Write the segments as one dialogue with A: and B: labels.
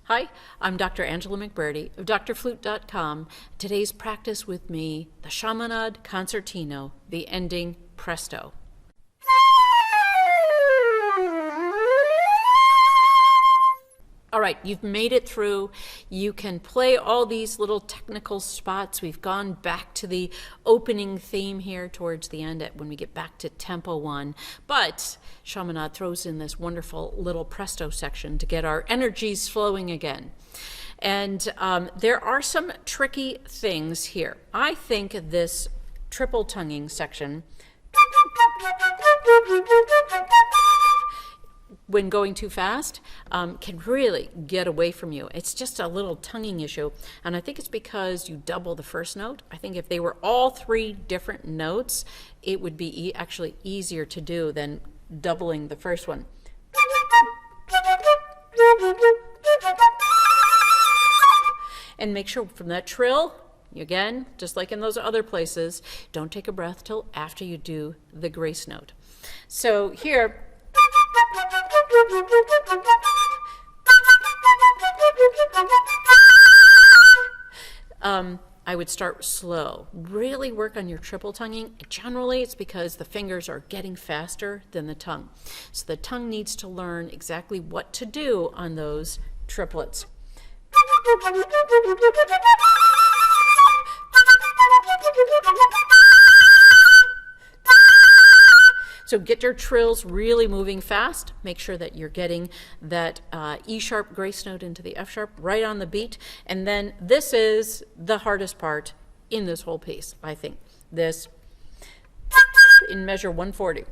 A: Hi, I'm Dr. Angela McBurdy of DoctorFlute.com. Today's practice with me, the Chaminade Concertino, the ending Presto. All right, you've made it through. You can play all these little technical spots. We've gone back to the opening theme here towards the end when we get back to tempo 1. But Chaminade throws in this wonderful little presto section to get our energies flowing again. And there are some tricky things here. I think this triple tonguing section, when going too fast, can really get away from you. It's just a little tonguing issue, and I think it's because you double the first note. I think if they were all 3 different notes, it would be actually easier to do than doubling the first one. And make sure from that trill, again, just like in those other places, don't take a breath till after you do the grace note. So here, I would start slow. Really work on your triple tonguing. Generally, it's because the fingers are getting faster than the tongue. So the tongue needs to learn exactly what to do on those triplets. So get your trills really moving fast. Make sure that you're getting that E sharp grace note into the F sharp right on the beat. And then this is the hardest part in this whole piece, I think. This in measure 140.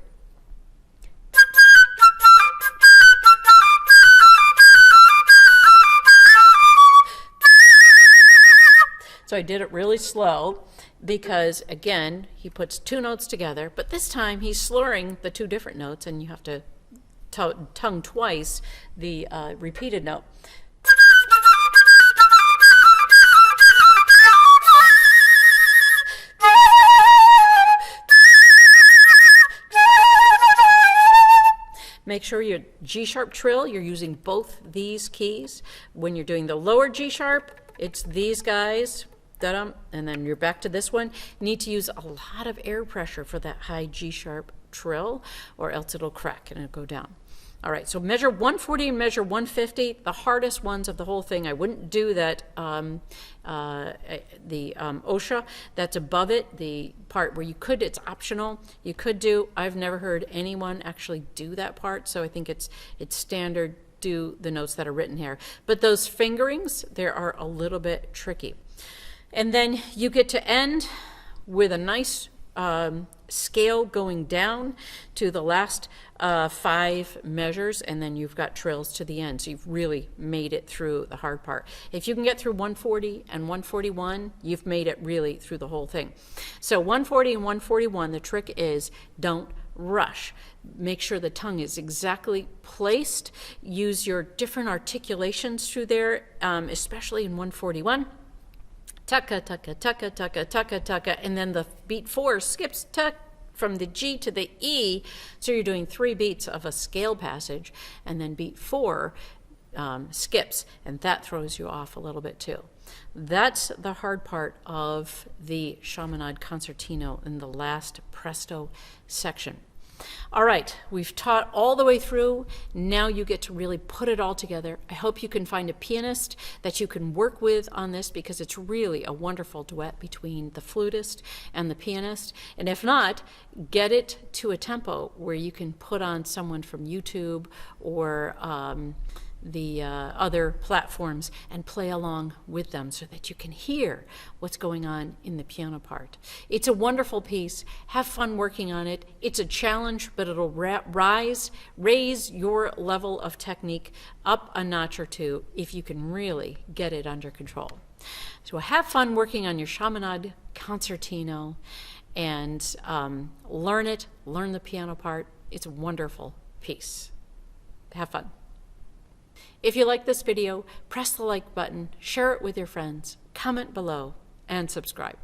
A: So I did it really slow because, again, he puts 2 notes together, but this time he's slurring the 2 different notes, and you have to tongue twice the repeated note. Make sure your G sharp trill, you're using both these keys. When you're doing the lower G sharp, it's these guys. And then you're back to this one. You need to use a lot of air pressure for that high G sharp trill, or else it'll crack and it'll go down. All right, so measure 140 and measure 150, the hardest ones of the whole thing. I wouldn't do that, OSHA, that's above it, the part where you could, it's optional. You could do, I've never heard anyone actually do that part, so I think it's standard, do the notes that are written here. But those fingerings, they are a little bit tricky. And then you get to end with a nice scale going down to the last 5 measures, and then you've got trills to the end. So you've really made it through the hard part. If you can get through 140 and 141, you've made it really through the whole thing. So 140 and 141, the trick is don't rush. Make sure the tongue is exactly placed. Use your different articulations through there, especially in 141. Tucka, tucka, tucka, tucka, tucka, tucka, and then the beat 4 skips tuck from the G to the E, so you're doing 3 beats of a scale passage, and then beat 4 skips, and that throws you off a little bit too. That's the hard part of the Chaminade Concertino in the last Presto section. All right, we've taught all the way through. Now you get to really put it all together. I hope you can find a pianist that you can work with on this, because it's really a wonderful duet between the flutist and the pianist. And if not, get it to a tempo where you can put on someone from YouTube or the other platforms and play along with them so that you can hear what's going on in the piano part. It's a wonderful piece. Have fun working on it. It's a challenge, but it'll raise your level of technique up a notch or 2 if you can really get it under control. So have fun working on your Chaminade Concertino and learn it, learn the piano part. It's a wonderful piece. Have fun. If you like this video, press the like button, share it with your friends, comment below, and subscribe.